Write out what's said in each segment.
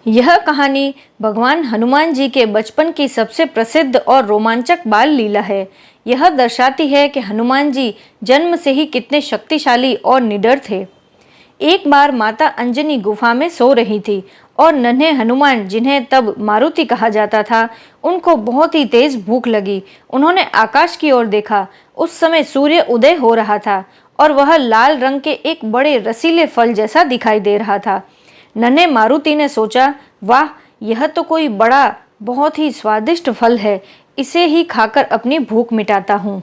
यह कहानी भगवान हनुमान जी के बचपन की सबसे प्रसिद्ध और रोमांचक बाल लीला है। यह दर्शाती है कि हनुमान जी जन्म से ही कितने शक्तिशाली और निडर थे। एक बार माता अंजनी गुफा में सो रही थी और नन्हे हनुमान, जिन्हें तब मारुति कहा जाता था, उनको बहुत ही तेज भूख लगी। उन्होंने आकाश की ओर देखा। उस समय सूर्य उदय हो रहा था और वह लाल रंग के एक बड़े रसीले फल जैसा दिखाई दे रहा था। नन्हे मारुति ने सोचा, वाह, यह तो कोई बड़ा बहुत ही स्वादिष्ट फल है, इसे ही खाकर अपनी भूख मिटाता हूँ।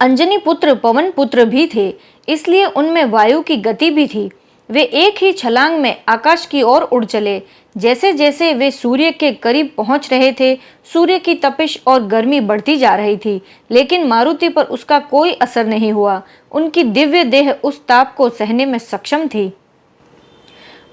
अंजनी पुत्र पवन पुत्र भी थे, इसलिए उनमें वायु की गति भी थी। वे एक ही छलांग में आकाश की ओर उड़ चले। जैसे जैसे वे सूर्य के करीब पहुंच रहे थे, सूर्य की तपिश और गर्मी बढ़ती जा रही थी, लेकिन मारुति पर उसका कोई असर नहीं हुआ। उनकी दिव्य देह उस ताप को सहने में सक्षम थी।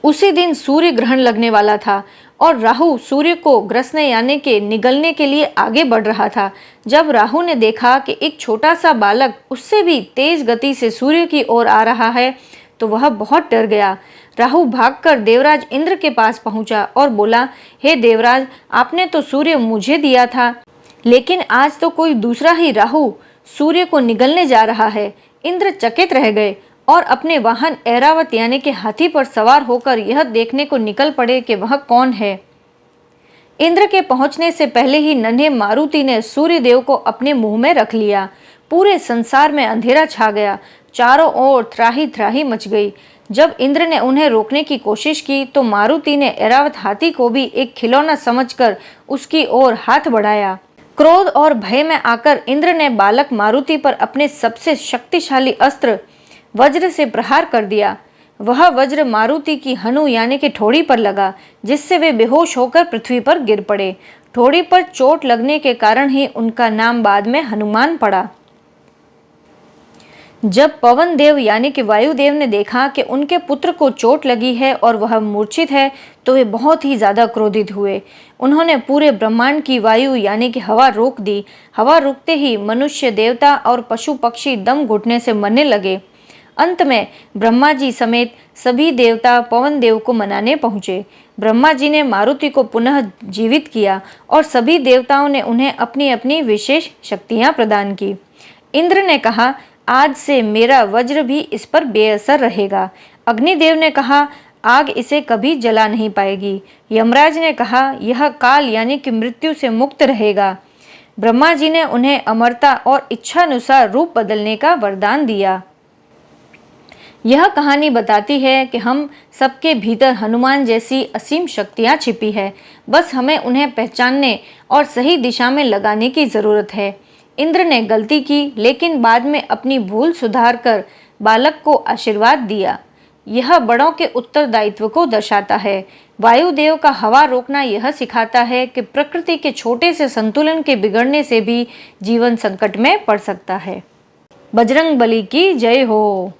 उसी दिन सूर्य ग्रहण लगने वाला था और राहु सूर्य को ग्रसने यानी के निगलने के लिए आगे बढ़ रहा था। जब राहु ने देखा कि एक छोटा सा बालक उससे भी तेज गति से सूर्य की ओर आ रहा है, तो वह बहुत डर गया। राहु भागकर देवराज इंद्र के पास पहुंचा और बोला, हे देवराज, आपने तो सूर्य मुझे दिया था, लेकिन आज तो कोई दूसरा ही राहु सूर्य को निगलने जा रहा है। इंद्र चकित रह गए और अपने वाहन ऐरावत यानी कि हाथी पर सवार होकर यह देखने को निकल पड़े कि वह कौन है। इंद्र के पहुंचने से पहले ही नन्हे मारुति ने सूर्य देव को अपने मुंह में रख लिया। पूरे संसार में अंधेरा छा गया। चारों ओर त्राही त्राही मच गई। जब इंद्र ने उन्हें रोकने की कोशिश की तो मारुति ने ऐरावत हाथी को भी एक खिलौना समझकर उसकी ओर हाथ बढ़ाया। क्रोध और भय में आकर इंद्र ने बालक मारुति पर अपने सबसे शक्तिशाली अस्त्र वज्र से प्रहार कर दिया। वह वज्र मारुति की हनु यानी कि ठोड़ी पर लगा, जिससे वे बेहोश होकर पृथ्वी पर गिर पड़े। ठोड़ी पर चोट लगने के कारण ही उनका नाम बाद में हनुमान पड़ा। जब पवन देव यानी कि वायुदेव ने देखा कि उनके पुत्र को चोट लगी है और वह मूर्छित है, तो वे बहुत ही ज्यादा क्रोधित हुए। उन्होंने पूरे ब्रह्मांड की वायु यानी कि हवा रोक दी। हवा रुकते ही मनुष्य, देवता और पशु पक्षी दम घुटने से मरने लगे। अंत में ब्रह्मा जी समेत सभी देवता पवन देव को मनाने पहुंचे। ब्रह्मा जी ने मारुति को पुनः जीवित किया और सभी देवताओं ने उन्हें अपनी अपनी विशेष शक्तियां प्रदान की। इंद्र ने कहा, आज से मेरा वज्र भी इस पर बेअसर रहेगा। अग्निदेव ने कहा, आग इसे कभी जला नहीं पाएगी। यमराज ने कहा, यह काल यानी कि मृत्यु से मुक्त रहेगा। ब्रह्मा जी ने उन्हें अमरता और इच्छानुसार रूप बदलने का वरदान दिया। यह कहानी बताती है कि हम सबके भीतर हनुमान जैसी असीम शक्तियाँ छिपी है, बस हमें उन्हें पहचानने और सही दिशा में लगाने की ज़रूरत है। इंद्र ने गलती की, लेकिन बाद में अपनी भूल सुधार कर बालक को आशीर्वाद दिया। यह बड़ों के उत्तरदायित्व को दर्शाता है। वायुदेव का हवा रोकना यह सिखाता है कि प्रकृति के छोटे से संतुलन के बिगड़ने से भी जीवन संकट में पड़ सकता है। बजरंग बली की जय हो।